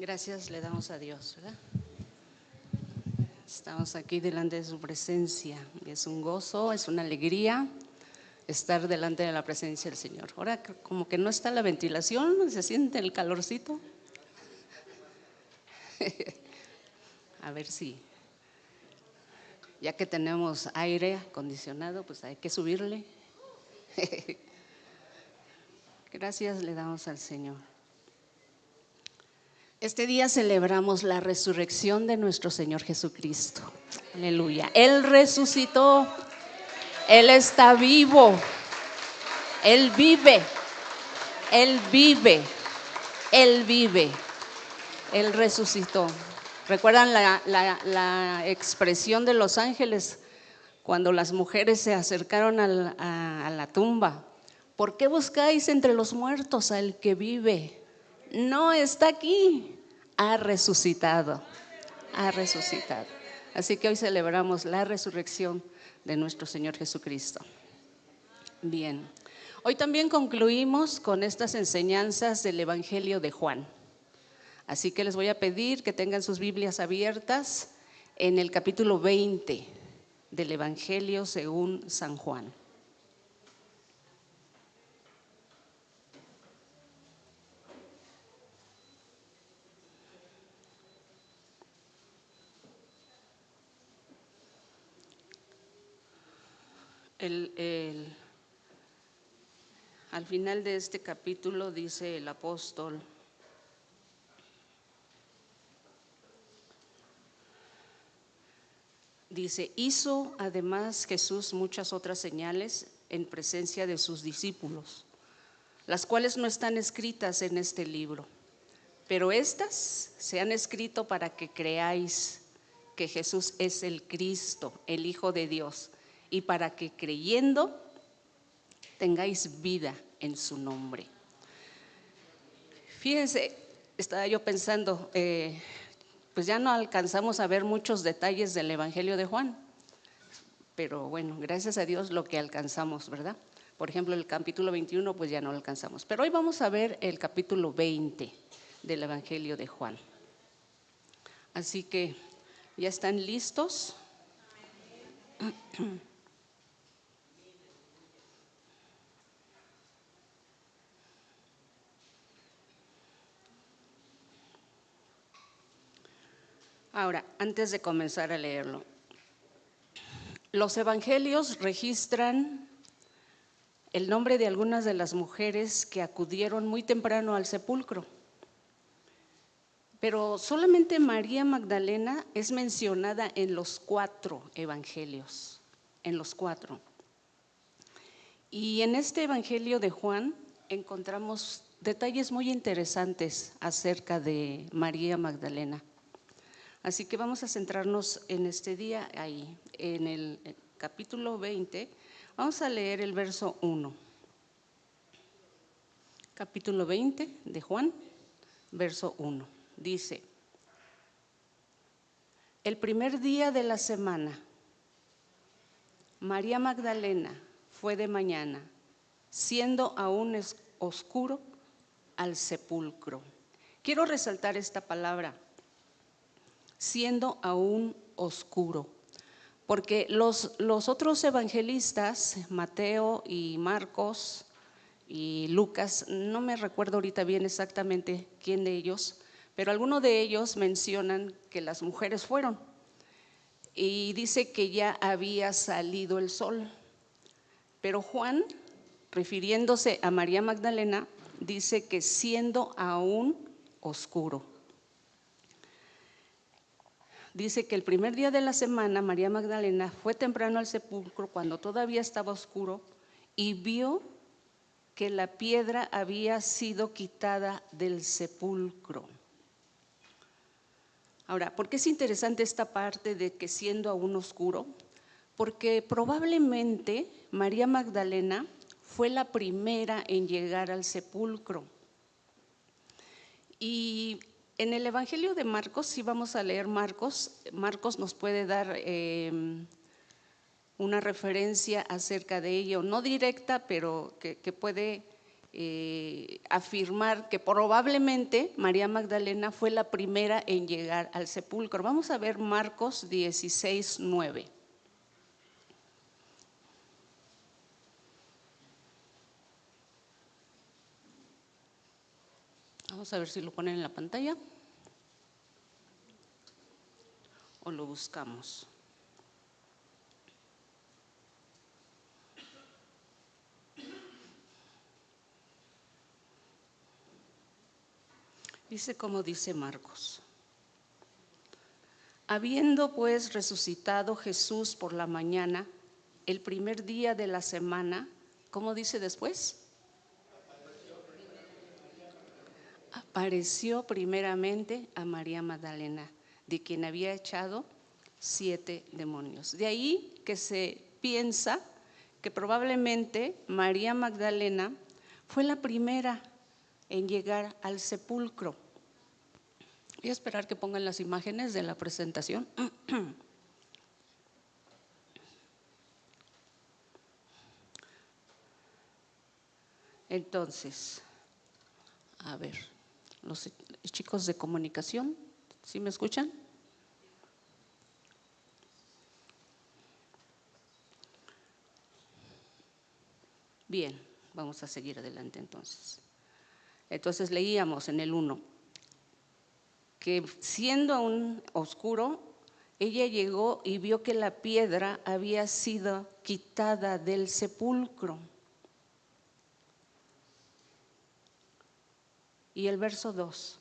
Gracias le damos a Dios, ¿verdad? Estamos aquí delante de su presencia. Es un gozo, es una alegría estar delante de la presencia del Señor. Ahora como que no está la ventilación, se siente el calorcito. A ver si, ya que tenemos aire acondicionado, pues hay que subirle. Gracias le damos al Señor. Este día celebramos la resurrección de nuestro Señor Jesucristo. Aleluya. Él resucitó. Él está vivo. Él vive. Él vive. Él vive. Él resucitó. ¿Recuerdan la expresión de los ángeles cuando las mujeres se acercaron a la tumba? ¿Por qué buscáis entre los muertos al que vive? No está aquí, ha resucitado, ha resucitado. Así que hoy celebramos la resurrección de nuestro Señor Jesucristo. Bien, hoy también concluimos con estas enseñanzas del Evangelio de Juan. Así que les voy a pedir que tengan sus Biblias abiertas en el capítulo 20 del Evangelio según San Juan. Al final de este capítulo dice el apóstol: dice, hizo además Jesús muchas otras señales en presencia de sus discípulos, las cuales no están escritas en este libro, pero estas se han escrito para que creáis que Jesús es el Cristo, el Hijo de Dios, y para que creyendo tengáis vida en su nombre. Fíjense, estaba yo pensando, pues ya no alcanzamos a ver muchos detalles del Evangelio de Juan, pero bueno, gracias a Dios lo que alcanzamos, ¿verdad? Por ejemplo, el capítulo 21 pues ya no lo alcanzamos, pero hoy vamos a ver el capítulo 20 del Evangelio de Juan. Así que, ¿ya están listos? Ahora, antes de comenzar a leerlo, los evangelios registran el nombre de algunas de las mujeres que acudieron muy temprano al sepulcro, pero solamente María Magdalena es mencionada en los 4 evangelios, en los 4. Y en este evangelio de Juan encontramos detalles muy interesantes acerca de María Magdalena. Así que vamos a centrarnos en este día ahí, en el capítulo 20. Vamos a leer el verso 1. Capítulo 20 de Juan, verso 1. Dice: el primer día de la semana, María Magdalena fue de mañana, siendo aún oscuro, al sepulcro. Quiero resaltar esta palabra, siendo aún oscuro, porque los otros evangelistas, Mateo y Marcos y Lucas, no me recuerdo ahorita bien exactamente quién de ellos, pero algunos de ellos mencionan que las mujeres fueron y dice que ya había salido el sol. Pero Juan, refiriéndose a María Magdalena, dice que siendo aún oscuro. Dice que el primer día de la semana María Magdalena fue temprano al sepulcro cuando todavía estaba oscuro y vio que la piedra había sido quitada del sepulcro. Ahora, ¿por qué es interesante esta parte de que siendo aún oscuro? Porque probablemente María Magdalena fue la primera en llegar al sepulcro. Y en el Evangelio de Marcos, si vamos a leer Marcos nos puede dar una referencia acerca de ello, no directa, pero que puede afirmar que probablemente María Magdalena fue la primera en llegar al sepulcro. Vamos a ver Marcos 16:9. Vamos a ver si lo ponen en la pantalla o lo buscamos. Dice como dice Marcos. Habiendo pues resucitado Jesús por la mañana, el primer día de la semana, ¿cómo dice después? Apareció primeramente a María Magdalena, de quien había echado 7 demonios. De ahí que se piensa que probablemente María Magdalena fue la primera en llegar al sepulcro. Voy a esperar que pongan las imágenes de la presentación. Entonces, a ver, los chicos de comunicación, ¿sí me escuchan? Bien, vamos a seguir adelante entonces. Entonces leíamos en el 1 que siendo aún oscuro, ella llegó y vio que la piedra había sido quitada del sepulcro. Y el verso 2,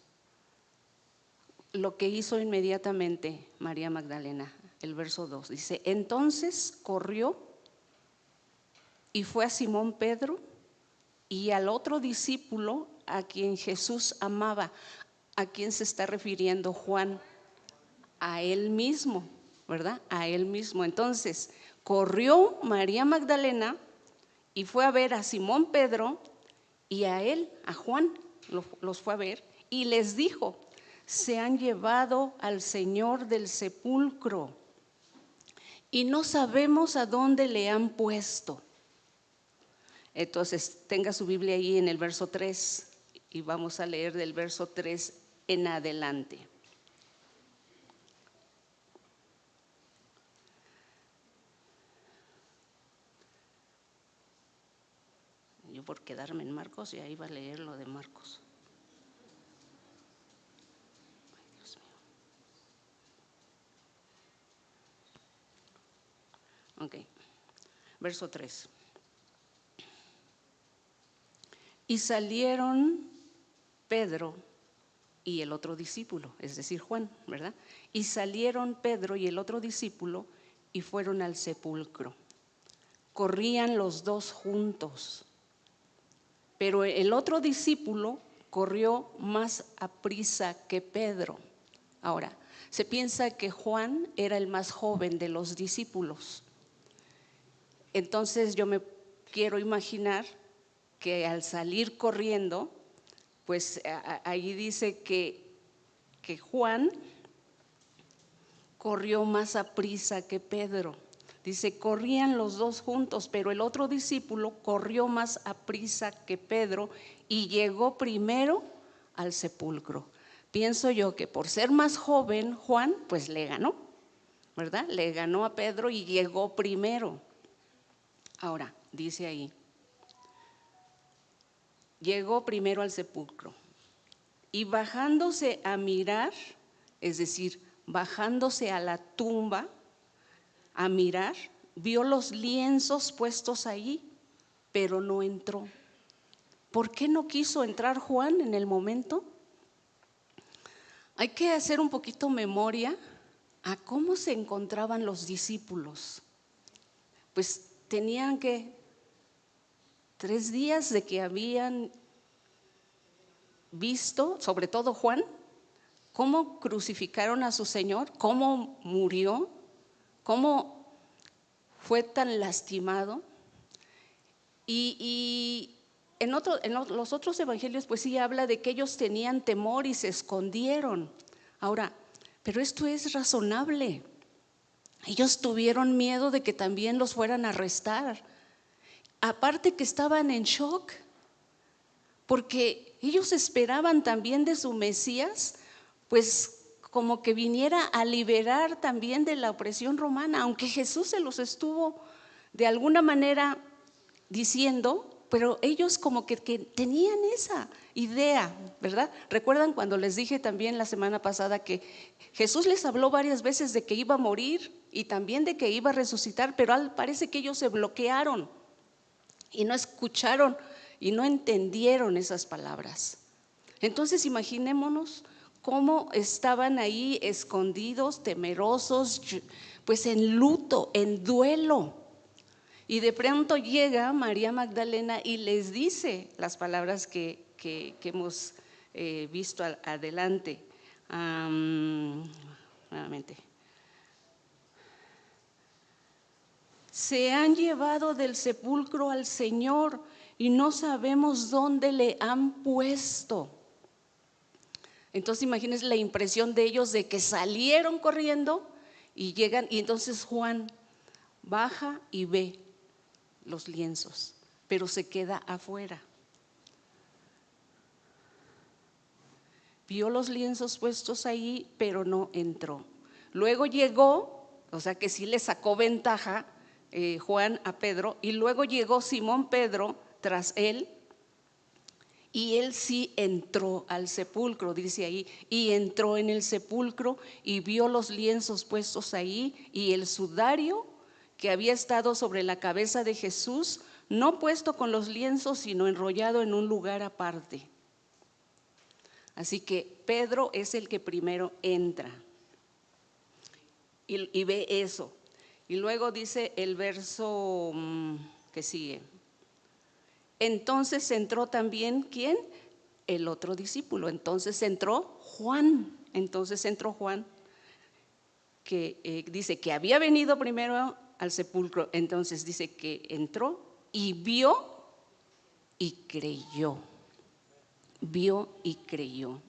lo que hizo inmediatamente María Magdalena, el verso 2, dice, entonces corrió y fue a Simón Pedro y al otro discípulo a quien Jesús amaba. ¿A quién se está refiriendo Juan? A él mismo, ¿verdad? A él mismo. Entonces, corrió María Magdalena y fue a ver a Simón Pedro y a él, a Juan, los fue a ver y les dijo, se han llevado al Señor del sepulcro y no sabemos a dónde le han puesto. Entonces, tenga su Biblia ahí en el verso 3 y vamos a leer del verso 3 en adelante. Yo por quedarme en Marcos, y ahí va a leer lo de Marcos. Ay, Dios mío. Ok, verso 3. Y salieron Pedro y el otro discípulo, es decir, Juan, ¿verdad? Y salieron Pedro y el otro discípulo y fueron al sepulcro. Corrían los dos juntos, pero el otro discípulo corrió más aprisa que Pedro. Ahora, se piensa que Juan era el más joven de los discípulos. Entonces yo me quiero imaginar que al salir corriendo, pues ahí dice que Juan corrió más aprisa que Pedro. Dice, corrían los dos juntos, pero el otro discípulo corrió más aprisa que Pedro y llegó primero al sepulcro. Pienso yo que por ser más joven, Juan, pues le ganó, ¿verdad? Le ganó a Pedro y llegó primero. Ahora, dice ahí, llegó primero al sepulcro y bajándose a mirar, es decir, bajándose a la tumba a mirar, vio los lienzos puestos allí, pero no entró. ¿Por qué no quiso entrar Juan en el momento? Hay que hacer un poquito memoria a cómo se encontraban los discípulos. Pues tenían que 3 días de que habían visto, sobre todo Juan, cómo crucificaron a su Señor, cómo murió, cómo fue tan lastimado. Y en los otros evangelios pues sí habla de que ellos tenían temor y se escondieron. Ahora, pero esto es razonable. Ellos tuvieron miedo de que también los fueran a arrestar. Aparte que estaban en shock, porque ellos esperaban también de su Mesías, pues como que viniera a liberar también de la opresión romana, aunque Jesús se los estuvo de alguna manera diciendo, pero ellos como que tenían esa idea, ¿verdad? ¿Recuerdan cuando les dije también la semana pasada que Jesús les habló varias veces de que iba a morir y también de que iba a resucitar, pero parece que ellos se bloquearon y no escucharon y no entendieron esas palabras? Entonces imaginémonos cómo estaban ahí escondidos, temerosos, pues en luto, en duelo. Y de pronto llega María Magdalena y les dice las palabras que hemos visto adelante. Nuevamente. Se han llevado del sepulcro al Señor y no sabemos dónde le han puesto. Entonces imagínense la impresión de ellos de que salieron corriendo y llegan, y entonces Juan baja y ve los lienzos, pero se queda afuera. Vio los lienzos puestos ahí, pero no entró. Luego llegó, o sea que sí le sacó ventaja Juan a Pedro, y luego llegó Simón Pedro tras él, y él sí entró al sepulcro, dice ahí, y entró en el sepulcro y vio los lienzos puestos ahí y el sudario que había estado sobre la cabeza de Jesús, no puesto con los lienzos, sino enrollado en un lugar aparte. Así que Pedro es el que primero entra y ve eso. Y luego dice el verso que sigue. Entonces entró también, ¿quién? El otro discípulo. Entonces entró Juan. Que dice que había venido primero al sepulcro. Entonces dice que entró y vio y creyó. Vio y creyó.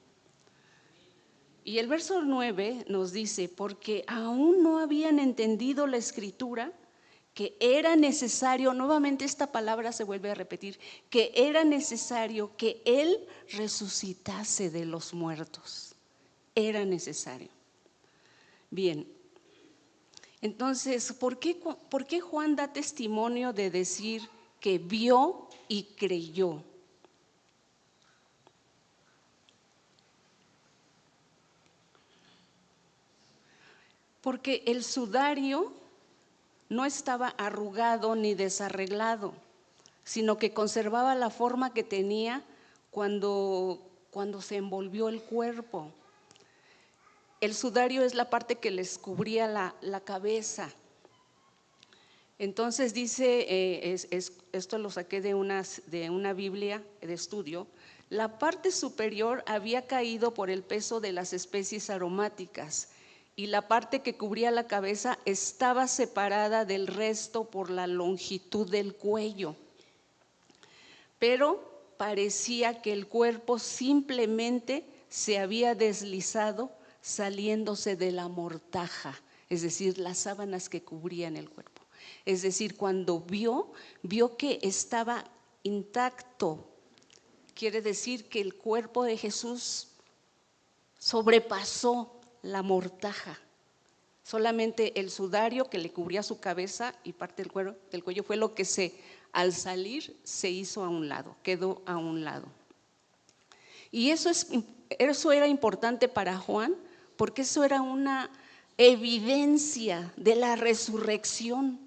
Y el verso 9 nos dice, porque aún no habían entendido la escritura, que era necesario, nuevamente esta palabra se vuelve a repetir, que era necesario que Él resucitase de los muertos. Era necesario. Bien, entonces, ¿por qué Juan da testimonio de decir que vio y creyó? Porque el sudario no estaba arrugado ni desarreglado, sino que conservaba la forma que tenía cuando se envolvió el cuerpo. El sudario es la parte que les cubría la cabeza. Entonces dice, esto lo saqué de una Biblia de estudio, la parte superior había caído por el peso de las especies aromáticas, y la parte que cubría la cabeza estaba separada del resto por la longitud del cuello. Pero parecía que el cuerpo simplemente se había deslizado saliéndose de la mortaja, es decir, las sábanas que cubrían el cuerpo. Es decir, cuando vio que estaba intacto. Quiere decir que el cuerpo de Jesús sobrepasó la mortaja. Solamente el sudario que le cubría su cabeza y parte del cuello fue lo que al salir se hizo a un lado, quedó a un lado. Y eso era importante para Juan, porque eso era una evidencia de la resurrección,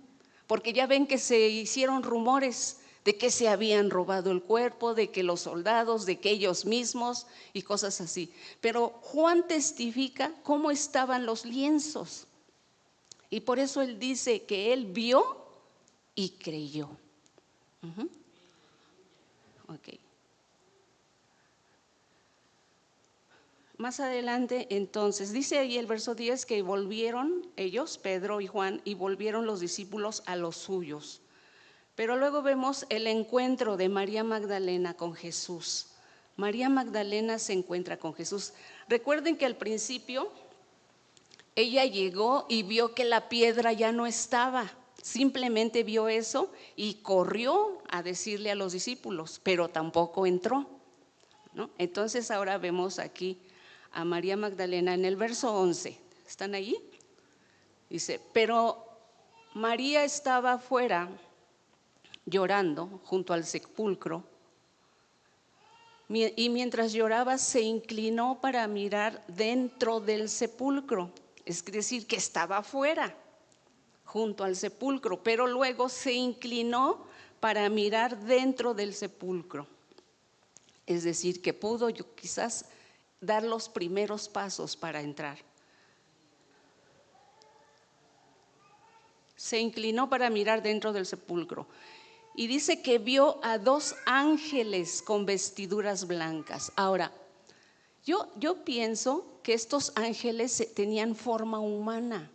porque ya ven que se hicieron rumores de que se habían robado el cuerpo, de que los soldados, de que ellos mismos y cosas así. Pero Juan testifica cómo estaban los lienzos, y por eso él dice que él vio y creyó. Ok. Más adelante, entonces, dice ahí el verso 10 que volvieron ellos, Pedro y Juan, y volvieron los discípulos a los suyos. Pero luego vemos el encuentro de María Magdalena con Jesús. María Magdalena se encuentra con Jesús. Recuerden que al principio ella llegó y vio que la piedra ya no estaba. Simplemente vio eso y corrió a decirle a los discípulos, pero tampoco entró. ¿no? Entonces ahora vemos aquí a María Magdalena en el verso 11. ¿Están ahí? Dice, pero María estaba afuera llorando junto al sepulcro, y mientras lloraba se inclinó para mirar dentro del sepulcro, es decir, que estaba afuera junto al sepulcro, pero luego se inclinó para mirar dentro del sepulcro, es decir, que pudo quizás dar los primeros pasos para entrar. Se inclinó para mirar dentro del sepulcro y dice que vio a 2 ángeles con vestiduras blancas. Ahora, yo pienso que estos ángeles tenían forma humana,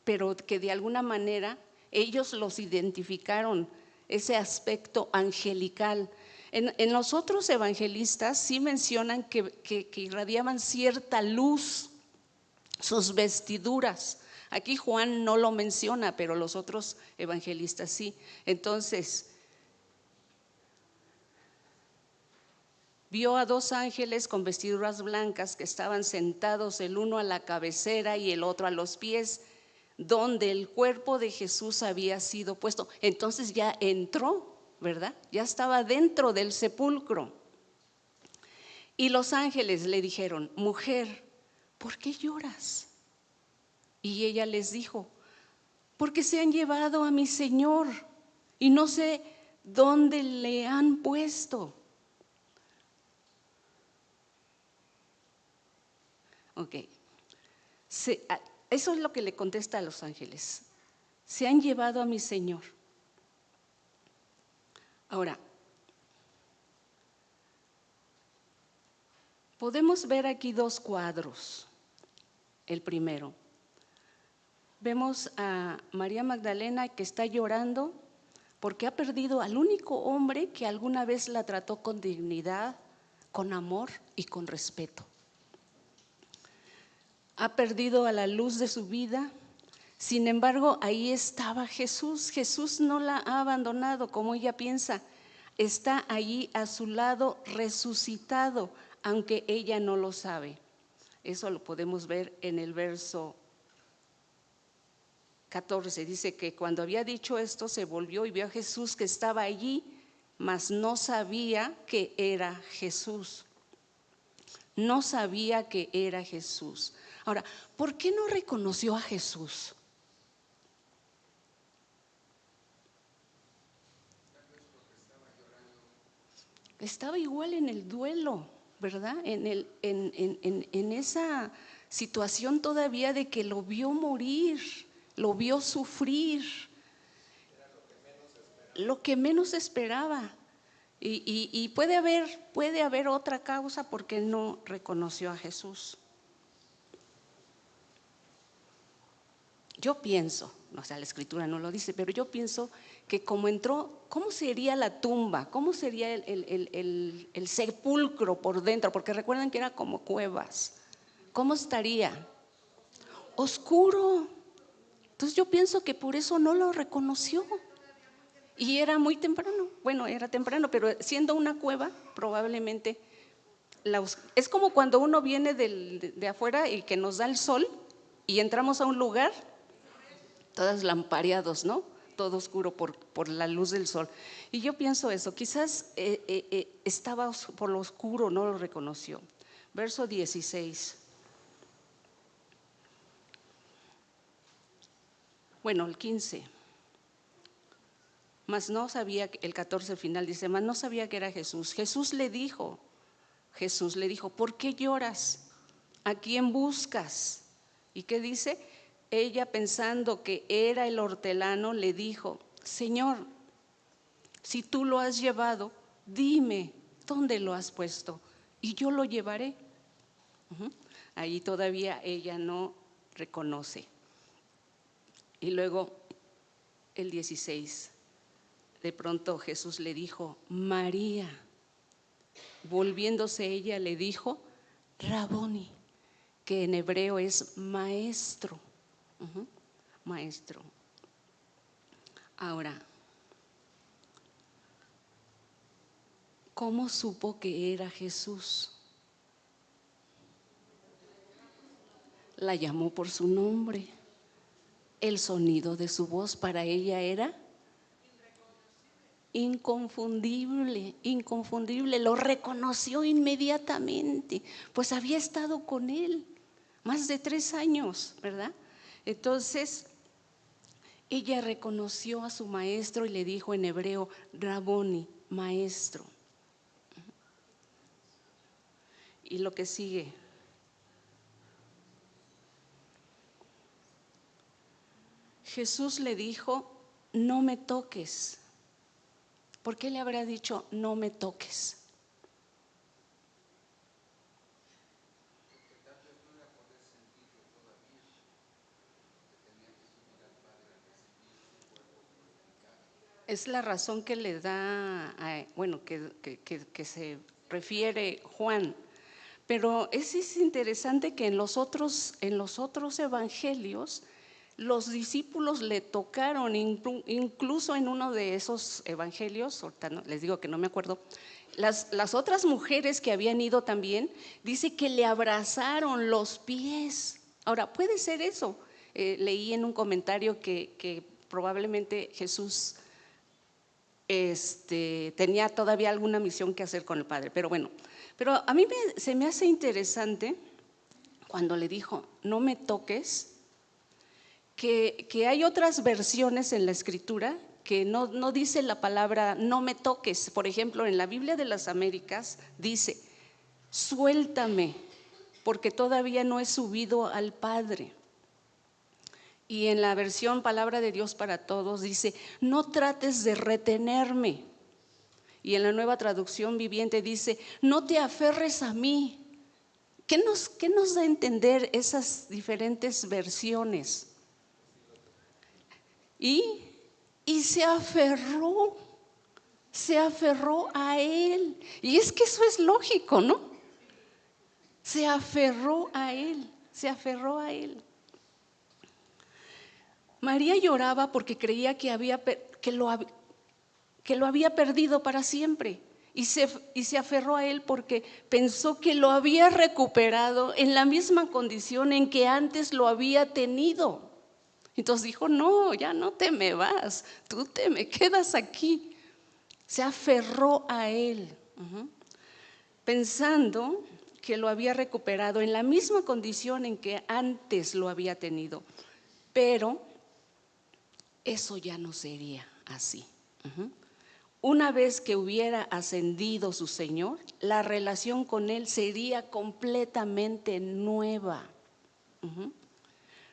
pero que de alguna manera ellos los identificaron, ese aspecto angelical. En los otros evangelistas sí mencionan que irradiaban cierta luz sus vestiduras. Aquí Juan no lo menciona, pero los otros evangelistas sí. Entonces, vio a 2 ángeles con vestiduras blancas que estaban sentados, el uno a la cabecera y el otro a los pies, donde el cuerpo de Jesús había sido puesto. Entonces ya entró, ¿verdad? Ya estaba dentro del sepulcro. Y los ángeles le dijeron: mujer, ¿por qué lloras? Y ella les dijo: porque se han llevado a mi Señor y no sé dónde le han puesto. Ok, eso es lo que le contesta a los ángeles: se han llevado a mi Señor. Ahora, podemos ver aquí 2 cuadros. El primero, vemos a María Magdalena que está llorando porque ha perdido al único hombre que alguna vez la trató con dignidad, con amor y con respeto. Ha perdido a la luz de su vida. Sin embargo, ahí estaba Jesús. Jesús no la ha abandonado como ella piensa. Está allí a su lado resucitado, aunque ella no lo sabe. Eso lo podemos ver en el verso 14. Dice que cuando había dicho esto, se volvió y vio a Jesús que estaba allí, mas no sabía que era Jesús. No sabía que era Jesús. Ahora, ¿por qué no reconoció a Jesús? Estaba igual en el duelo, ¿verdad? En esa situación todavía de que lo vio morir, lo vio sufrir, lo que menos esperaba. Y puede haber otra causa porque no reconoció a Jesús. Yo pienso, o sea, la escritura no lo dice, pero yo pienso que como entró, ¿cómo sería la tumba? ¿Cómo sería el sepulcro por dentro? Porque recuerdan que era como cuevas. ¿Cómo estaría? Oscuro. Entonces yo pienso que por eso no lo reconoció. Y era muy temprano. Bueno, era temprano, pero siendo una cueva, probablemente es como cuando uno viene de afuera y que nos da el sol y entramos a un lugar todas lampareados, ¿no? Todo oscuro por la luz del sol. Y yo pienso eso, quizás estaba por lo oscuro, no lo reconoció. Verso 16. Bueno, el 15. Mas no sabía, el 14 final dice, mas no sabía que era Jesús. Jesús le dijo, ¿por qué lloras? ¿A quién buscas? ¿Y qué dice? Ella, pensando que era el hortelano, le dijo: Señor, si tú lo has llevado, dime dónde lo has puesto y yo lo llevaré. Ahí todavía ella no reconoce. Y luego el 16, de pronto Jesús le dijo: María. Volviéndose ella le dijo: Raboni, que en hebreo es maestro. Maestro. Ahora, ¿Cómo supo que era Jesús? La llamó por su nombre. El sonido de su voz para ella era inconfundible, inconfundible. Lo reconoció inmediatamente, pues había estado con él más de 3 años, ¿verdad? Entonces, ella reconoció a su maestro y le dijo en hebreo, Raboni, maestro. Y lo que sigue. Jesús le dijo, no me toques. ¿Por qué le habrá dicho, no me toques? Es la razón que le da, bueno, que se refiere Juan. Pero es interesante que en los otros evangelios los discípulos le tocaron, incluso en uno de esos evangelios, ahorita les digo que no me acuerdo, las otras mujeres que habían ido también, dice que le abrazaron los pies. Ahora, puede ser eso. Leí en un comentario que probablemente Jesús tenía todavía alguna misión que hacer con el Padre, pero bueno. Pero a mí se me hace interesante cuando le dijo, no me toques, que hay otras versiones en la Escritura que no dice la palabra no me toques. Por ejemplo, en la Biblia de las Américas dice, suéltame, porque todavía no he subido al Padre. Y en la versión Palabra de Dios para Todos dice, no trates de retenerme. Y en la Nueva Traducción Viviente dice, no te aferres a mí. ¿Qué nos da a entender esas diferentes versiones? Y se aferró a él. Y es que eso es lógico, ¿no? Se aferró a él. María lloraba porque creía que lo había perdido para siempre. Y se aferró a él porque pensó que lo había recuperado en la misma condición en que antes lo había tenido. Entonces dijo, no, ya no te me vas, tú te me quedas aquí. Se aferró a él, pensando que lo había recuperado en la misma condición en que antes lo había tenido. Pero eso ya no sería así. Una vez que hubiera ascendido su Señor, la relación con Él sería completamente nueva.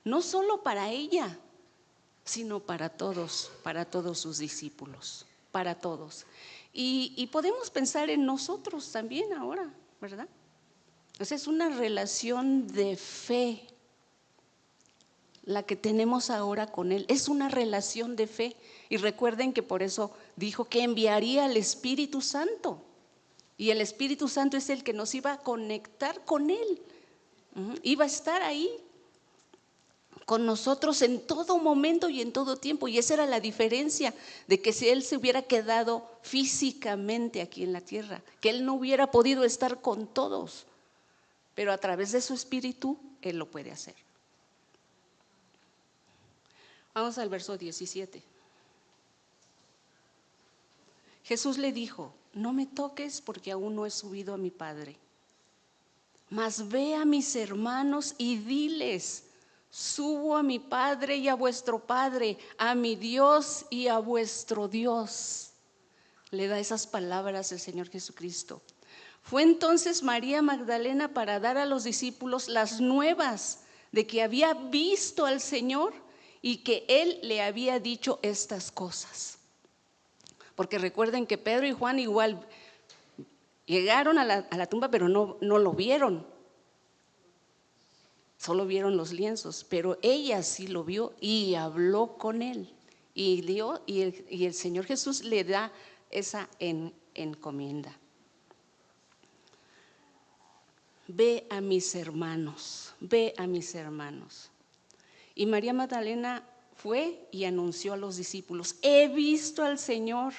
No solo para ella, sino para todos sus discípulos, para todos. Y podemos pensar en nosotros también ahora, ¿verdad? Esa es una relación de fe. La que tenemos ahora con Él es una relación de fe. Y recuerden que por eso dijo que enviaría al Espíritu Santo. Y el Espíritu Santo es el que nos iba a conectar con Él. Iba a estar ahí con nosotros en todo momento y en todo tiempo. Y esa era la diferencia de que si Él se hubiera quedado físicamente aquí en la tierra, que Él no hubiera podido estar con todos. Pero a través de su Espíritu, Él lo puede hacer. Vamos al verso 17. Jesús le dijo, no me toques porque aún no he subido a mi Padre. Mas ve a mis hermanos y diles, subo a mi Padre y a vuestro Padre, a mi Dios y a vuestro Dios. Le da esas palabras el Señor Jesucristo. Fue entonces María Magdalena para dar a los discípulos las nuevas de que había visto al Señor y que Él le había dicho estas cosas. Porque recuerden que Pedro y Juan igual llegaron a la tumba, pero no lo vieron. Solo vieron los lienzos, pero ella sí lo vio y habló con Él. Y el Señor Jesús le da esa encomienda. Ve a mis hermanos. Y María Magdalena fue y anunció a los discípulos, he visto al Señor.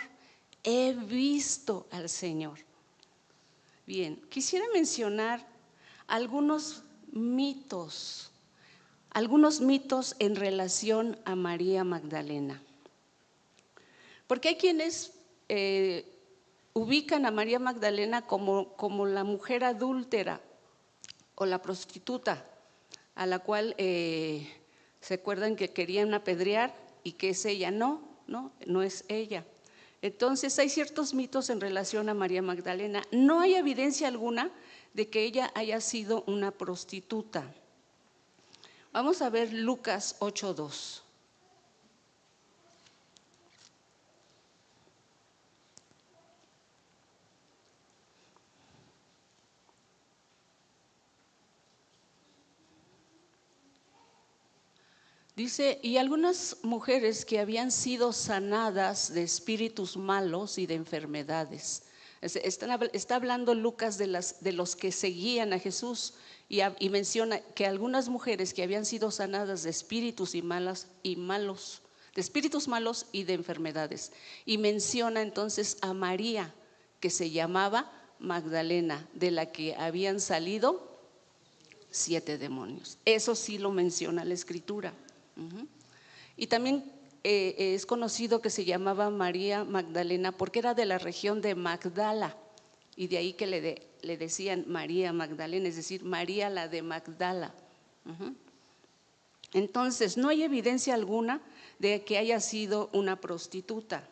Bien, quisiera mencionar algunos mitos en relación a María Magdalena. Porque hay quienes ubican a María Magdalena como la mujer adúltera o la prostituta, a la cual se acuerdan que querían apedrear y que es ella. No es ella. Entonces hay ciertos mitos en relación a María Magdalena. No hay evidencia alguna de que ella haya sido una prostituta. Vamos a ver Lucas 8:2. Dice, y algunas mujeres que habían sido sanadas de espíritus malos y de enfermedades. Está hablando Lucas de los que seguían a Jesús y menciona que algunas mujeres que habían sido sanadas de espíritus de espíritus malos y de enfermedades. Y menciona entonces a María, que se llamaba Magdalena, de la que habían salido 7 demonios. Eso sí lo menciona la Escritura. Y también es conocido que se llamaba María Magdalena porque era de la región de Magdala, y de ahí que le decían María Magdalena, es decir, María la de Magdala. Entonces no hay evidencia alguna de que haya sido una prostituta.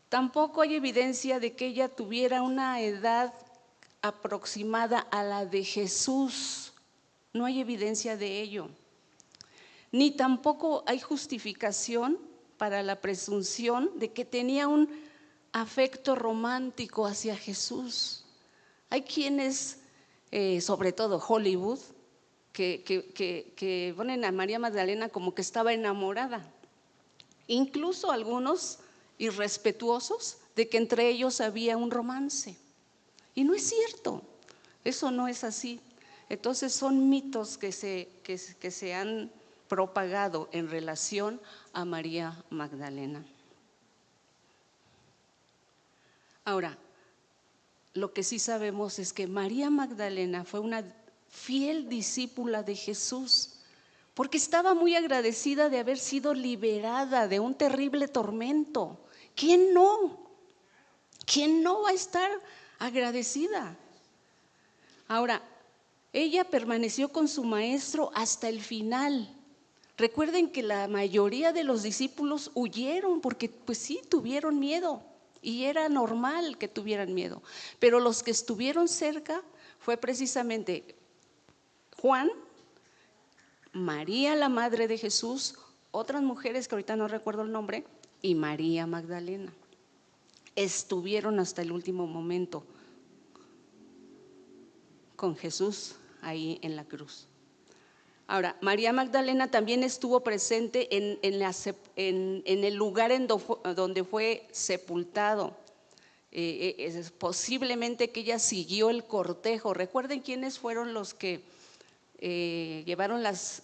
Tampoco hay evidencia de que ella tuviera una edad aproximada a la de Jesús. No hay evidencia de ello. Ni tampoco hay justificación para la presunción de que tenía un afecto romántico hacia Jesús. Hay quienes, sobre todo Hollywood, que ponen a María Magdalena como que estaba enamorada. Incluso algunos irrespetuosos de que entre ellos había un romance. Y no es cierto, eso no es así. Entonces son mitos que se han propagado en relación a María Magdalena. Ahora, lo que sí sabemos es que María Magdalena fue una fiel discípula de Jesús, porque estaba muy agradecida de haber sido liberada de un terrible tormento. ¿Quién no? ¿Quién no va a estar agradecida? Ahora, ella permaneció con su maestro hasta el final. Recuerden que la mayoría de los discípulos huyeron porque pues sí, tuvieron miedo y era normal que tuvieran miedo. Pero los que estuvieron cerca fue precisamente Juan, María la madre de Jesús, otras mujeres que ahorita no recuerdo el nombre, y María Magdalena. Estuvieron hasta el último momento con Jesús ahí en la cruz. Ahora, María Magdalena también estuvo presente en el lugar donde fue sepultado. Posiblemente que ella siguió el cortejo. ¿Recuerden quiénes fueron los que llevaron las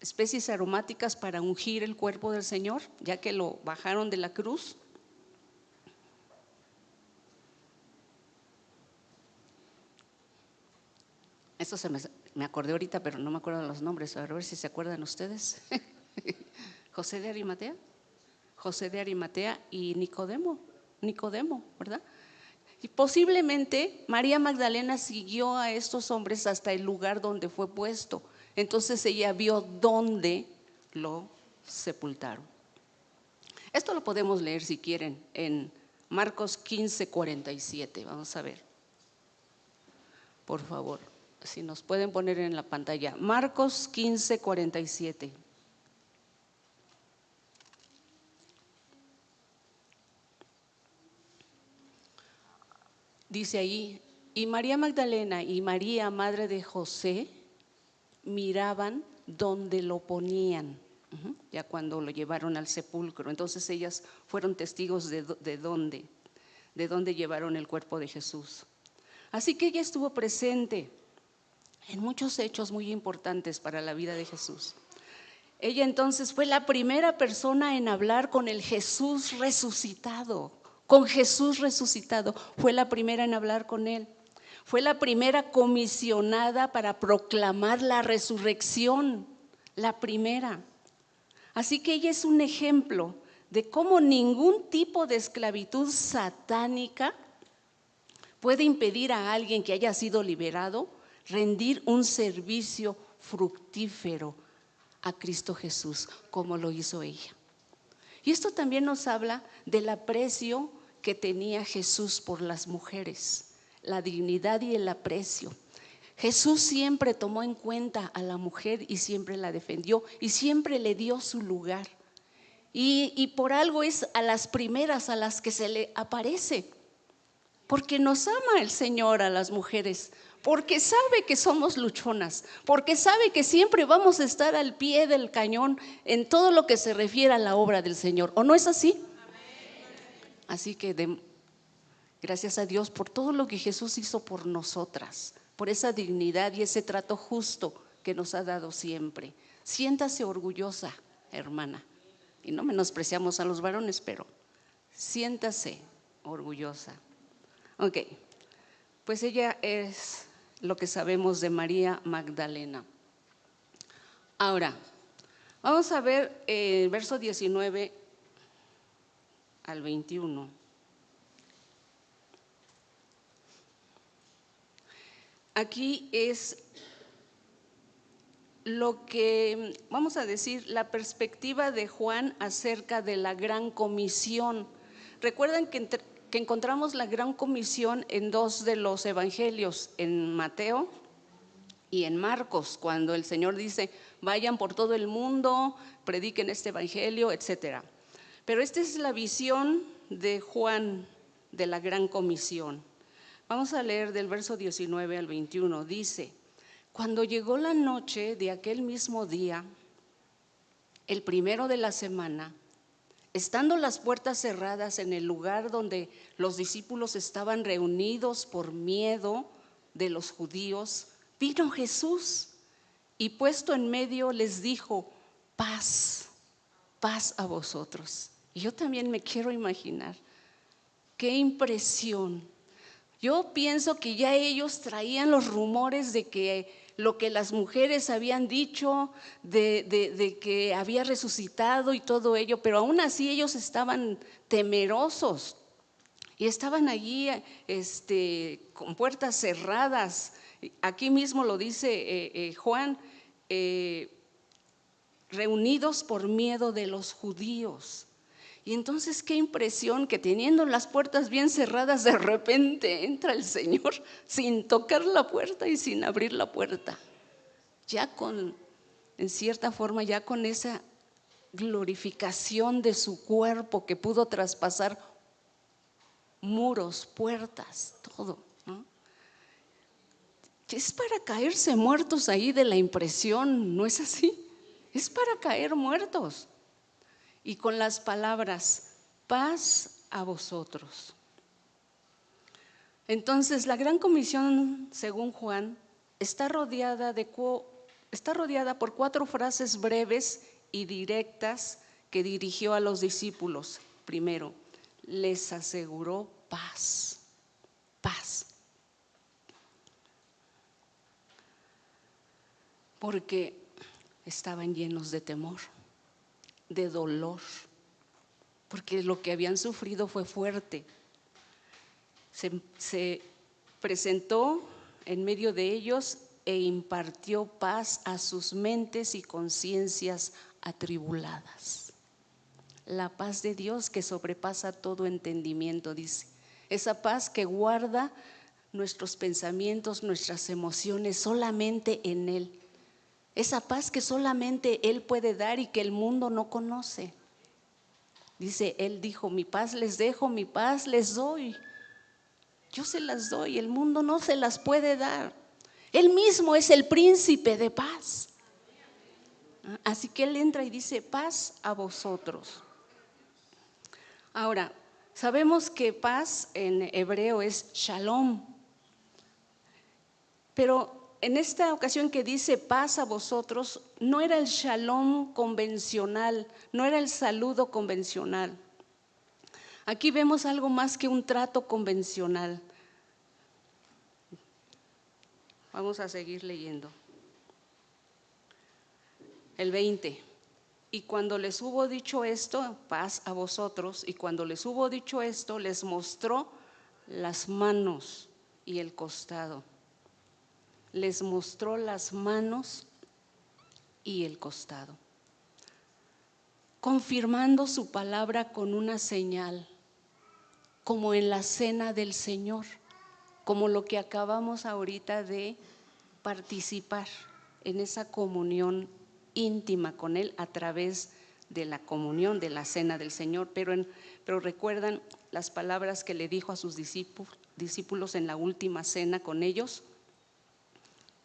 especies aromáticas para ungir el cuerpo del Señor, ya que lo bajaron de la cruz? Esto me acordé ahorita, pero no me acuerdo de los nombres. A ver si se acuerdan ustedes. José de Arimatea y Nicodemo, ¿verdad? Y posiblemente María Magdalena siguió a estos hombres hasta el lugar donde fue puesto. Entonces ella vio dónde lo sepultaron. Esto lo podemos leer si quieren en Marcos 15:47. Vamos a ver, por favor. Si nos pueden poner en la pantalla, Marcos 15:47. Dice ahí, y María Magdalena y María, madre de José, miraban donde lo ponían, ya cuando lo llevaron al sepulcro. Entonces ellas fueron testigos de dónde llevaron el cuerpo de Jesús. Así que ella estuvo presente en muchos hechos muy importantes para la vida de Jesús. Ella entonces fue la primera persona en hablar con el Jesús resucitado. Con Jesús resucitado, fue la primera en hablar con él. Fue la primera comisionada para proclamar la resurrección, la primera. Así que ella es un ejemplo de cómo ningún tipo de esclavitud satánica puede impedir a alguien que haya sido liberado rendir un servicio fructífero a Cristo Jesús, como lo hizo ella. Y esto también nos habla del aprecio que tenía Jesús por las mujeres, la dignidad y el aprecio. Jesús siempre tomó en cuenta a la mujer y siempre la defendió y siempre le dio su lugar. Y por algo es a las primeras a las que se le aparece, porque nos ama el Señor a las mujeres, porque sabe que somos luchonas, porque sabe que siempre vamos a estar al pie del cañón en todo lo que se refiere a la obra del Señor. ¿O no es así? Amén. Así que gracias a Dios por todo lo que Jesús hizo por nosotras, por esa dignidad y ese trato justo que nos ha dado siempre. Siéntase orgullosa, hermana. Y no menospreciamos a los varones, pero siéntase orgullosa. Ok, pues ella es lo que sabemos de María Magdalena. Ahora, vamos a ver el verso 19 al 21. Aquí es lo que, vamos a decir, la perspectiva de Juan acerca de la gran comisión. Recuerden que encontramos la gran comisión en dos de los evangelios, en Mateo y en Marcos, cuando el Señor dice, vayan por todo el mundo, prediquen este evangelio, etcétera. Pero esta es la visión de Juan de la gran comisión. Vamos a leer del verso 19 al 21, dice: cuando llegó la noche de aquel mismo día, el primero de la semana, estando las puertas cerradas en el lugar donde los discípulos estaban reunidos por miedo de los judíos, vino Jesús y puesto en medio les dijo: paz, paz a vosotros. Y yo también me quiero imaginar, qué impresión. Yo pienso que ya ellos traían los rumores de que lo que las mujeres habían dicho, de que había resucitado y todo ello, pero aún así ellos estaban temerosos y estaban allí con puertas cerradas. Aquí mismo lo dice Juan, reunidos por miedo de los judíos. Y entonces qué impresión que teniendo las puertas bien cerradas, de repente entra el Señor sin tocar la puerta y sin abrir la puerta. Ya en cierta forma, ya con esa glorificación de su cuerpo que pudo traspasar muros, puertas, todo, ¿no? Es para caerse muertos ahí de la impresión, ¿no es así? Es para caer muertos. Y con las palabras, paz a vosotros. Entonces la gran comisión, según Juan, está rodeada por 4 frases breves y directas que dirigió a los discípulos. Primero, les aseguró paz, paz. Porque estaban llenos de temor, de dolor, porque lo que habían sufrido fue fuerte. Se presentó en medio de ellos e impartió paz a sus mentes y conciencias atribuladas. La paz de Dios que sobrepasa todo entendimiento, dice. Esa paz que guarda nuestros pensamientos, nuestras emociones solamente en Él. Esa paz que solamente Él puede dar y que el mundo no conoce. Dice, Él dijo, mi paz les dejo, mi paz les doy. Yo se las doy, el mundo no se las puede dar. Él mismo es el príncipe de paz. Así que Él entra y dice, paz a vosotros. Ahora, sabemos que paz en hebreo es shalom. Pero en esta ocasión que dice paz a vosotros, no era el shalom convencional, no era el saludo convencional. Aquí vemos algo más que un trato convencional. Vamos a seguir leyendo. El 20. Y cuando les hubo dicho esto, paz a vosotros, y cuando les hubo dicho esto, les mostró las manos y el costado. Les mostró las manos y el costado, confirmando su palabra con una señal, como en la cena del Señor, como lo que acabamos ahorita de participar en esa comunión íntima con Él a través de la comunión, de la cena del Señor. Pero recuerdan las palabras que le dijo a sus discípulos en la última cena con ellos: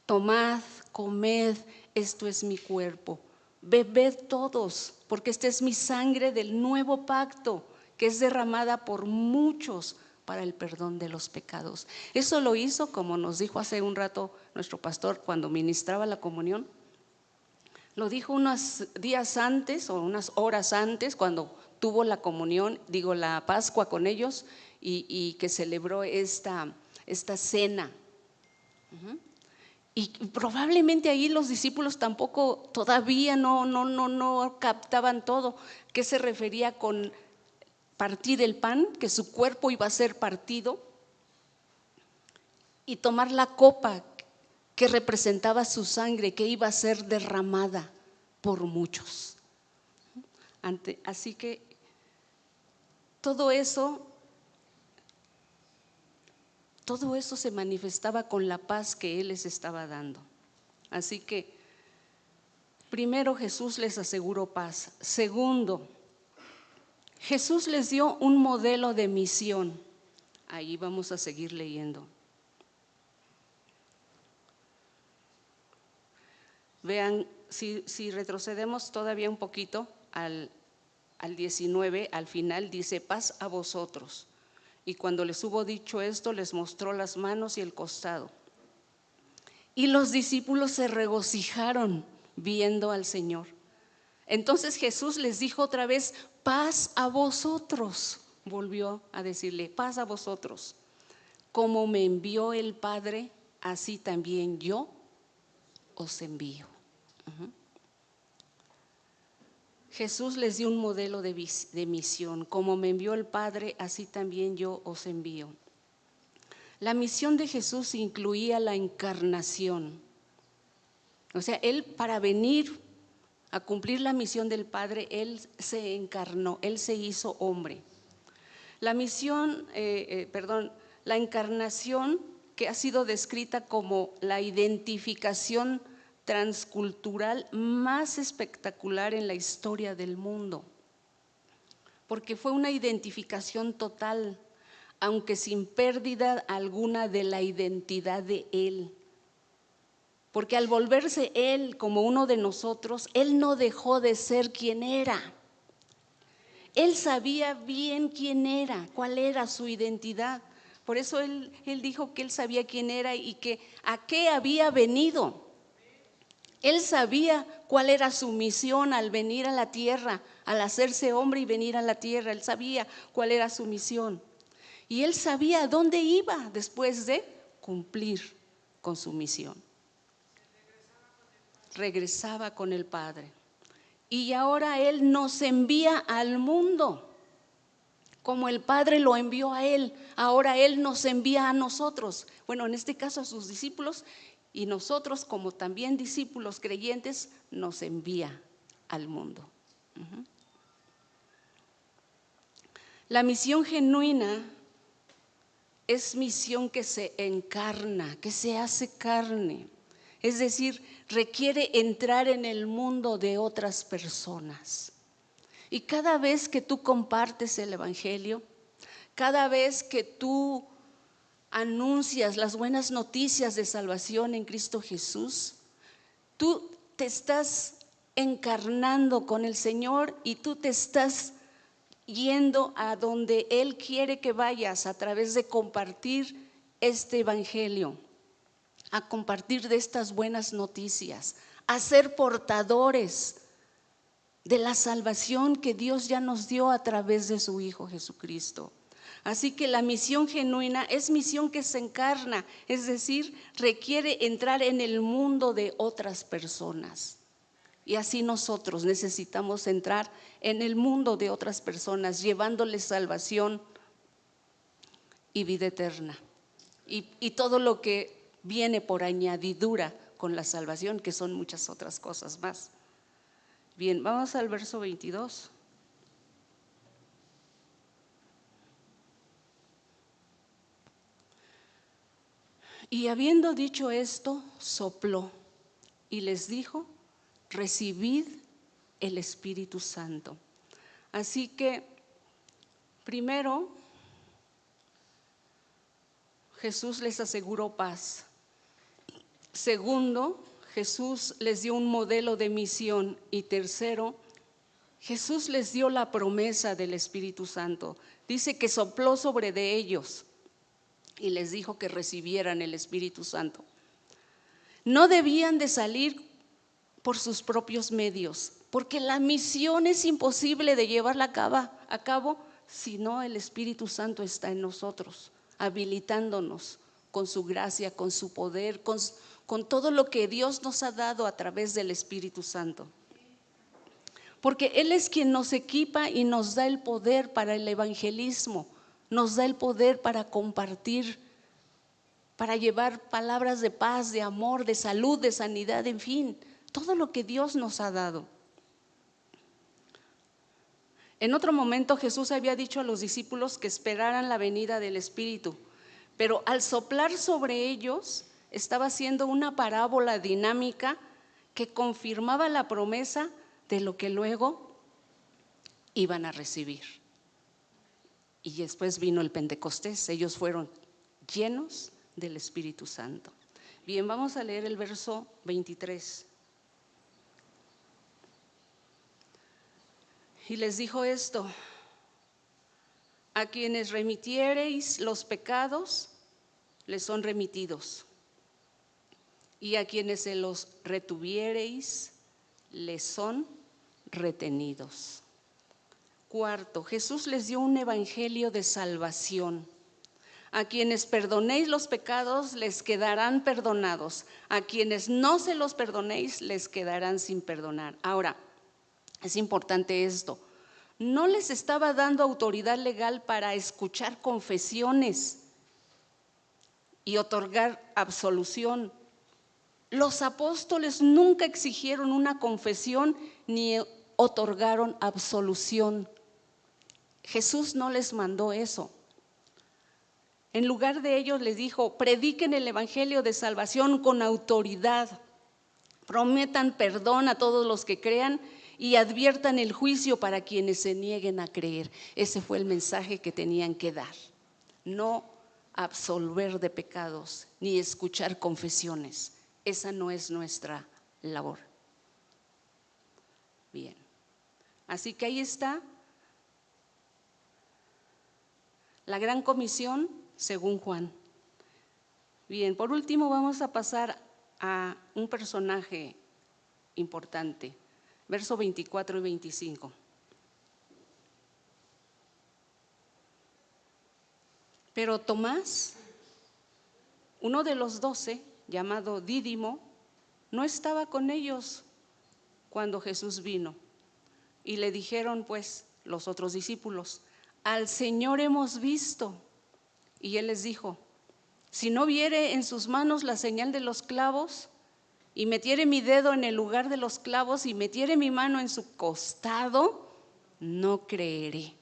tomad, comed, esto es mi cuerpo, bebed todos, porque esta es mi sangre del nuevo pacto, que es derramada por muchos para el perdón de los pecados. Eso lo hizo, como nos dijo hace un rato nuestro pastor cuando ministraba la comunión. Lo dijo unos días antes o unas horas antes, cuando tuvo la comunión, la Pascua con ellos, y que celebró esta cena. Y probablemente ahí los discípulos tampoco todavía no captaban todo. ¿Qué se refería con partir el pan? Que su cuerpo iba a ser partido, y tomar la copa que representaba su sangre, que iba a ser derramada por muchos. Así que todo eso se manifestaba con la paz que Él les estaba dando. Así que primero, Jesús les aseguró paz. Segundo, Jesús les dio un modelo de misión. Ahí vamos a seguir leyendo. Vean, si retrocedemos todavía un poquito al 19, al final dice: paz a vosotros. Y cuando les hubo dicho esto, les mostró las manos y el costado. Y los discípulos se regocijaron viendo al Señor. Entonces Jesús les dijo otra vez: paz a vosotros. Volvió a decirle: paz a vosotros. Como me envió el Padre, así también yo os envío. Jesús les dio un modelo de misión. Como me envió el Padre, así también yo os envío. La misión de Jesús incluía la encarnación. O sea, Él, para venir a cumplir la misión del Padre, Él se encarnó, Él se hizo hombre. La encarnación, que ha sido descrita como la identificación transcultural más espectacular en la historia del mundo, porque fue una identificación total, aunque sin pérdida alguna de la identidad de Él. Porque al volverse Él como uno de nosotros, Él no dejó de ser quien era. Él sabía bien quién era, cuál era su identidad. Por eso él dijo que Él sabía quién era y que a qué había venido. Él sabía cuál era su misión al venir a la tierra, al hacerse hombre y venir a la tierra. Él sabía cuál era su misión. Y Él sabía a dónde iba después de cumplir con su misión. Regresaba con el Padre. Y ahora Él nos envía al mundo. Como el Padre lo envió a Él, ahora Él nos envía a nosotros. Bueno, en este caso a sus discípulos, y nosotros como también discípulos creyentes nos envía al mundo. La misión genuina es misión que se encarna, que se hace carne. Es decir, requiere entrar en el mundo de otras personas. Y cada vez que tú compartes el Evangelio, cada vez que tú anuncias las buenas noticias de salvación en Cristo Jesús, tú te estás encarnando con el Señor y tú te estás yendo a donde Él quiere que vayas a través de compartir este Evangelio, a compartir de estas buenas noticias, a ser portadores de la salvación que Dios ya nos dio a través de su Hijo Jesucristo. Así que la misión genuina es misión que se encarna, es decir, requiere entrar en el mundo de otras personas. Y así nosotros necesitamos entrar en el mundo de otras personas, llevándoles salvación y vida eterna. Y todo lo que viene por añadidura con la salvación, que son muchas otras cosas más. Bien, vamos al verso 22. Y habiendo dicho esto, sopló y les dijo: recibid el Espíritu Santo. Así que, primero, Jesús les aseguró paz. Segundo, Jesús les dio un modelo de misión. Y tercero, Jesús les dio la promesa del Espíritu Santo. Dice que sopló sobre de ellos y les dijo que recibieran el Espíritu Santo. No debían de salir por sus propios medios, porque la misión es imposible de llevarla a cabo si no el Espíritu Santo está en nosotros, habilitándonos con su gracia, con su poder, con todo lo que Dios nos ha dado a través del Espíritu Santo. Porque Él es quien nos equipa y nos da el poder para el evangelismo, nos da el poder para compartir, para llevar palabras de paz, de amor, de salud, de sanidad, en fin, todo lo que Dios nos ha dado. En otro momento Jesús había dicho a los discípulos que esperaran la venida del Espíritu, pero al soplar sobre ellos estaba haciendo una parábola dinámica que confirmaba la promesa de lo que luego iban a recibir. Y después vino el Pentecostés, ellos fueron llenos del Espíritu Santo. Bien, vamos a leer el verso 23. Y les dijo esto: a quienes remitiereis los pecados, les son remitidos, y a quienes se los retuviereis, les son retenidos. Cuarto, Jesús les dio un evangelio de salvación. A quienes perdonéis los pecados, les quedarán perdonados. A quienes no se los perdonéis, les quedarán sin perdonar. Ahora, es importante esto. No les estaba dando autoridad legal para escuchar confesiones y otorgar absolución. Los apóstoles nunca exigieron una confesión ni otorgaron absolución. Jesús no les mandó eso. En lugar de ello les dijo: prediquen el evangelio de salvación con autoridad, prometan perdón a todos los que crean y adviertan el juicio para quienes se nieguen a creer. Ese fue el mensaje que tenían que dar. No absolver de pecados ni escuchar confesiones. Esa no es nuestra labor. Bien, así que ahí está la gran comisión según Juan. Bien, por último vamos a pasar a un personaje importante, verso 24 y 25. Pero Tomás, uno de los 12, llamado Dídimo, no estaba con ellos cuando Jesús vino. Y le dijeron pues los otros discípulos: al Señor hemos visto. Y él les dijo: si no viere en sus manos la señal de los clavos, y metiere mi dedo en el lugar de los clavos, y metiere mi mano en su costado, no creeré.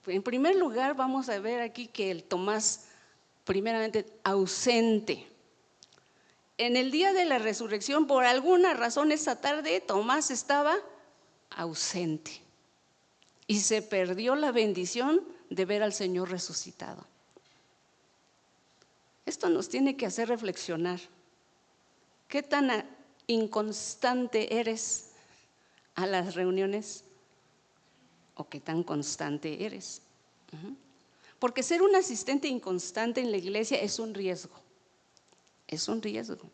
En primer lugar, vamos a ver aquí que el Tomás, primeramente, ausente. En el día de la resurrección, por alguna razón, esa tarde, Tomás estaba ausente y se perdió la bendición de ver al Señor resucitado. Esto nos tiene que hacer reflexionar. ¿Qué tan inconstante eres a las reuniones? ¿O qué tan constante eres? Porque ser un asistente inconstante en la iglesia es un riesgo. Es un riesgo.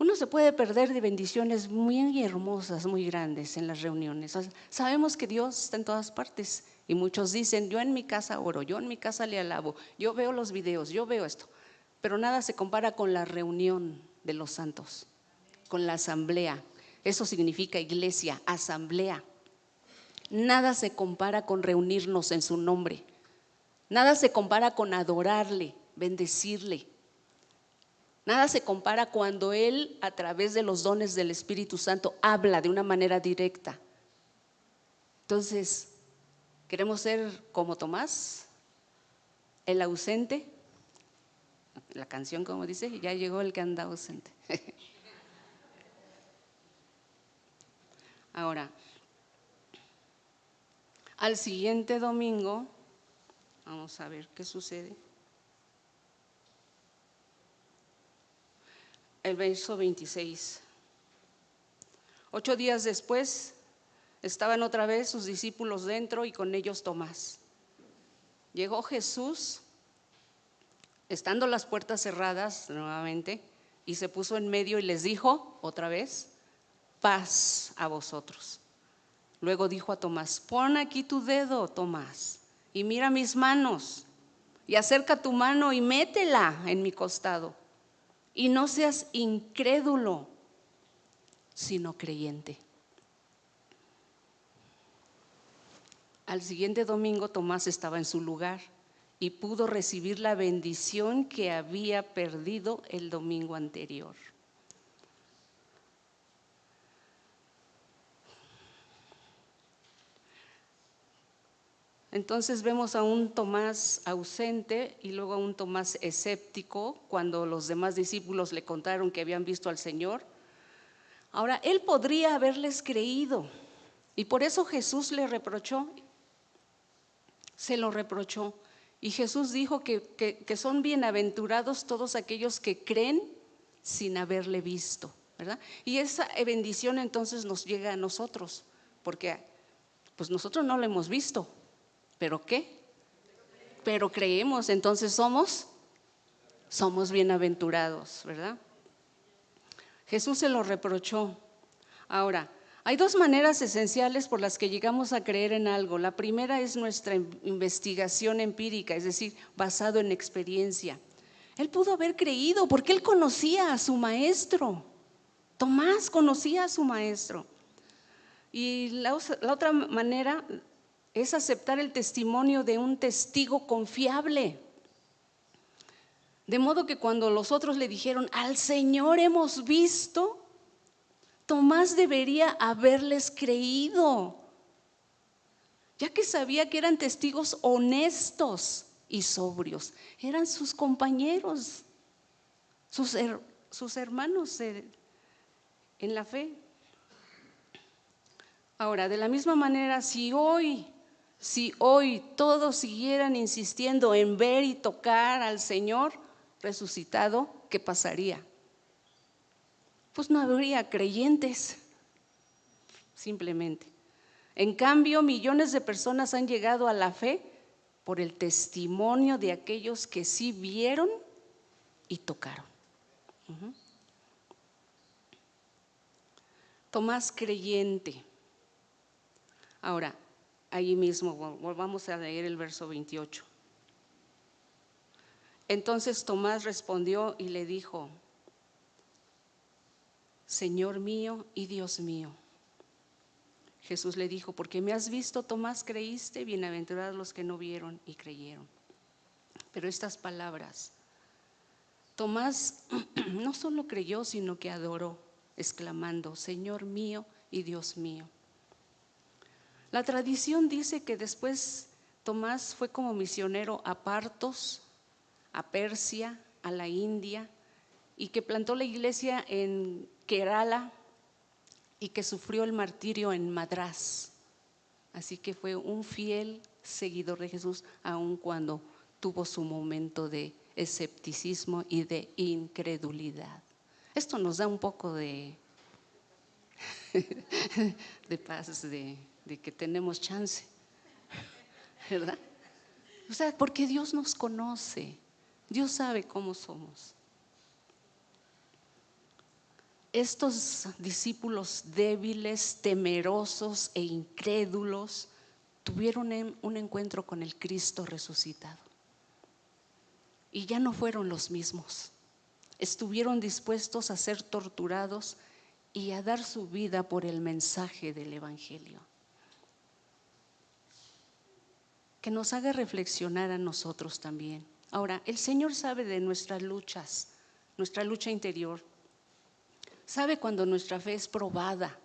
Uno se puede perder de bendiciones muy hermosas, muy grandes en las reuniones. Sabemos que Dios está en todas partes y muchos dicen, yo en mi casa oro, yo en mi casa le alabo, yo veo los videos, yo veo esto. Pero nada se compara con la reunión de los santos, con la asamblea. Eso significa iglesia, asamblea. Nada se compara con reunirnos en su nombre. Nada se compara con adorarle, bendecirle. Nada se compara cuando Él, a través de los dones del Espíritu Santo, habla de una manera directa. Entonces, ¿queremos ser como Tomás, el ausente? La canción como dice, ya llegó el que anda ausente. Ahora, al siguiente domingo, vamos a ver qué sucede. El verso 26. 8 días después, estaban otra vez sus discípulos dentro y con ellos Tomás. Llegó Jesús, estando las puertas cerradas nuevamente, y se puso en medio y les dijo otra vez, paz a vosotros. Luego dijo a Tomás, pon aquí tu dedo, Tomás, y mira mis manos, y acerca tu mano y métela en mi costado, y no seas incrédulo, sino creyente. Al siguiente domingo Tomás estaba en su lugar y pudo recibir la bendición que había perdido el domingo anterior. Entonces vemos a un Tomás ausente y luego a un Tomás escéptico cuando los demás discípulos le contaron que habían visto al Señor. Ahora, él podría haberles creído y por eso Jesús le reprochó, se lo reprochó. Y Jesús dijo que son bienaventurados todos aquellos que creen sin haberle visto, ¿verdad? Y esa bendición entonces nos llega a nosotros, porque pues nosotros no lo hemos visto, ¿pero qué? Pero creemos, entonces somos bienaventurados, ¿verdad? Jesús se lo reprochó. Ahora, hay dos maneras esenciales por las que llegamos a creer en algo. La primera es nuestra investigación empírica, es decir, basado en experiencia. Él pudo haber creído porque él conocía a su maestro. Tomás conocía a su maestro. Y la otra manera es aceptar el testimonio de un testigo confiable. De modo que cuando los otros le dijeron, al Señor hemos visto, Tomás debería haberles creído, ya que sabía que eran testigos honestos y sobrios. Eran sus compañeros, sus hermanos en la fe. Ahora, de la misma manera, si hoy todos siguieran insistiendo en ver y tocar al Señor resucitado, ¿qué pasaría? Pues no habría creyentes, simplemente. En cambio, millones de personas han llegado a la fe por el testimonio de aquellos que sí vieron y tocaron. Tomás creyente. Ahora, ahí mismo, volvamos a leer el verso 28. Entonces Tomás respondió y le dijo, Señor mío y Dios mío. Jesús le dijo, porque me has visto, Tomás, creíste, bienaventurados los que no vieron y creyeron. Pero estas palabras, Tomás no solo creyó, sino que adoró, exclamando, Señor mío y Dios mío. La tradición dice que después Tomás fue como misionero a Partos, a Persia, a la India, y que plantó la iglesia en Kerala y que sufrió el martirio en Madrás. Así que fue un fiel seguidor de Jesús, aun cuando tuvo su momento de escepticismo y de incredulidad. Esto nos da un poco de paz, de que tenemos chance, ¿verdad? O sea, porque Dios nos conoce, Dios sabe cómo somos. estos discípulos débiles, temerosos e incrédulos tuvieron un encuentro con el Cristo resucitado. Y ya no fueron los mismos. Estuvieron dispuestos a ser torturados y a dar su vida por el mensaje del Evangelio. Que nos haga reflexionar a nosotros también. Ahora, el Señor sabe de nuestras luchas, nuestra lucha interior. Sabe cuando nuestra fe es probada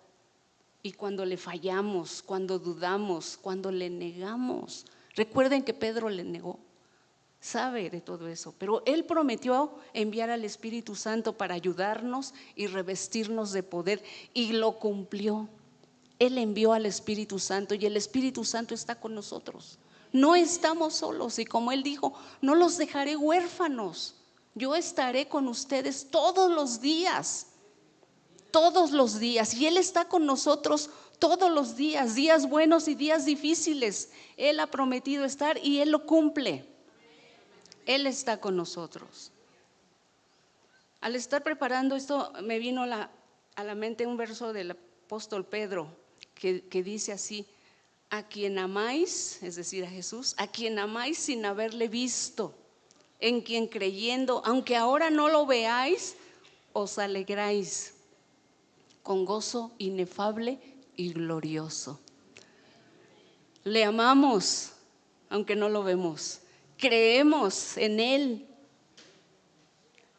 y cuando le fallamos, cuando dudamos, cuando le negamos. Recuerden que Pedro le negó. Sabe de todo eso, pero Él prometió enviar al Espíritu Santo para ayudarnos y revestirnos de poder, y lo cumplió. Él envió al Espíritu Santo y el Espíritu Santo está con nosotros. No estamos solos, y como Él dijo, no los dejaré huérfanos. Yo estaré con ustedes todos los días, y Él está con nosotros todos los días, días buenos y días difíciles. Él ha prometido estar y Él lo cumple. Él está con nosotros. Al estar preparando esto, me vino a la mente un verso del apóstol Pedro que dice así: a quien amáis, es decir, a Jesús, a quien amáis sin haberle visto, en quien creyendo, aunque ahora no lo veáis, os alegráis con gozo inefable y glorioso. Le amamos, aunque no lo vemos. Creemos en Él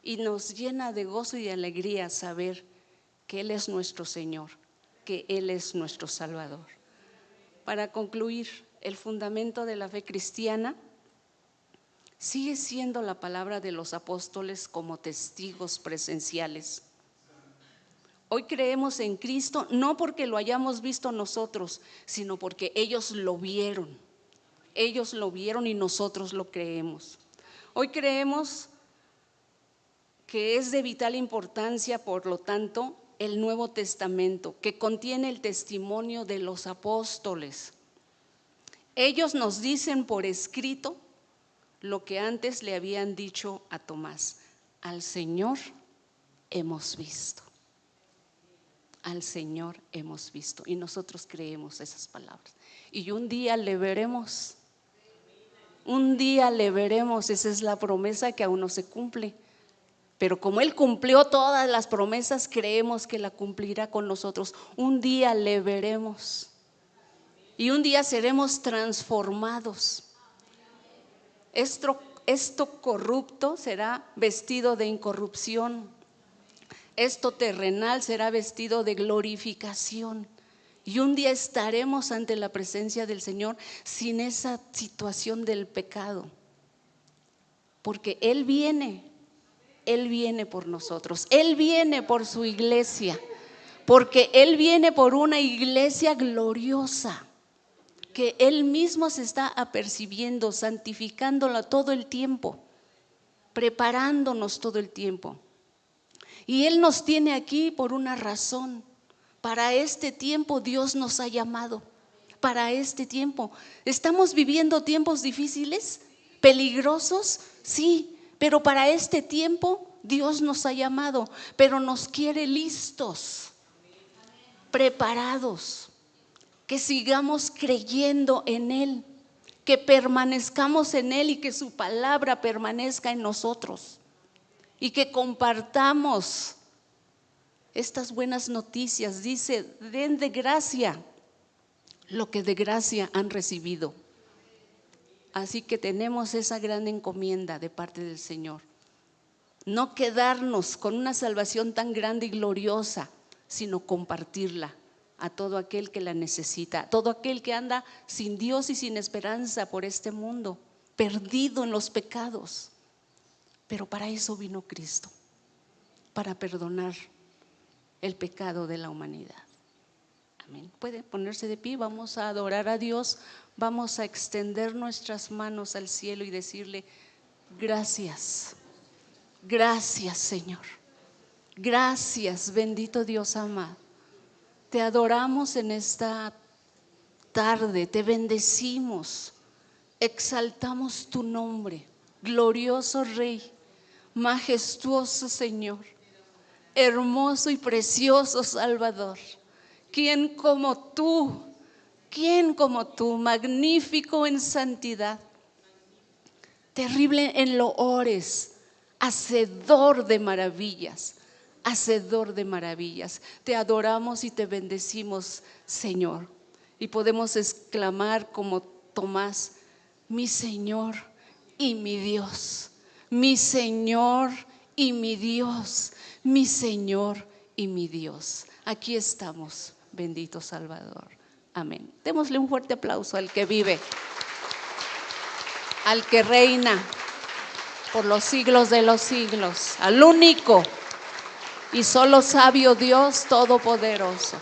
y nos llena de gozo y de alegría saber que Él es nuestro Señor, que Él es nuestro Salvador. Para concluir, el fundamento de la fe cristiana sigue siendo la palabra de los apóstoles como testigos presenciales. Hoy creemos en Cristo no porque lo hayamos visto nosotros, sino porque ellos lo vieron. Ellos lo vieron y nosotros lo creemos. Hoy creemos que es de vital importancia, por lo tanto, el Nuevo Testamento, que contiene el testimonio de los apóstoles. Ellos nos dicen por escrito lo que antes le habían dicho a Tomás: al Señor hemos visto. Al Señor hemos visto. Y nosotros creemos esas palabras. Y un día le veremos. Un día le veremos, esa es la promesa que aún no se cumple. Pero como Él cumplió todas las promesas, creemos que la cumplirá con nosotros. Un día le veremos. Y un día seremos transformados. Esto corrupto será vestido de incorrupción. Esto terrenal será vestido de glorificación. Y un día estaremos ante la presencia del Señor sin esa situación del pecado. Porque Él viene por nosotros. Él viene por su iglesia. Porque Él viene por una iglesia gloriosa, que Él mismo se está apercibiendo, santificándola todo el tiempo, preparándonos todo el tiempo. Y Él nos tiene aquí por una razón. Para este tiempo Dios nos ha llamado. Para este tiempo. ¿Estamos viviendo tiempos difíciles? ¿Peligrosos? Sí, pero para este tiempo Dios nos ha llamado, pero nos quiere listos, preparados, que sigamos creyendo en Él, que permanezcamos en Él y que su palabra permanezca en nosotros y que compartamos estas buenas noticias. Dice: den de gracia lo que de gracia han recibido. Así que tenemos esa gran encomienda de parte del Señor. No quedarnos con una salvación tan grande y gloriosa, sino compartirla a todo aquel que la necesita, a todo aquel que anda sin Dios y sin esperanza por este mundo, perdido en los pecados. Pero para eso vino Cristo, para perdonar el pecado de la humanidad. Amén. Puede ponerse de pie, vamos a adorar a Dios, vamos a extender nuestras manos al cielo y decirle: gracias, gracias Señor, gracias bendito Dios amado. Te adoramos en esta tarde, te bendecimos, exaltamos tu nombre, glorioso Rey, majestuoso Señor. hermoso y precioso Salvador. ¿Quién como tú? ¿Quién como tú? Magnífico en santidad, terrible en loores, hacedor de maravillas, hacedor de maravillas. Te adoramos y te bendecimos, Señor. Y podemos exclamar como Tomás: mi Señor y mi Dios, mi Señor y mi Dios, mi Señor y mi Dios. Aquí estamos, bendito Salvador. Amén. Démosle un fuerte aplauso al que vive, al que reina por los siglos de los siglos, al único y solo sabio Dios todopoderoso.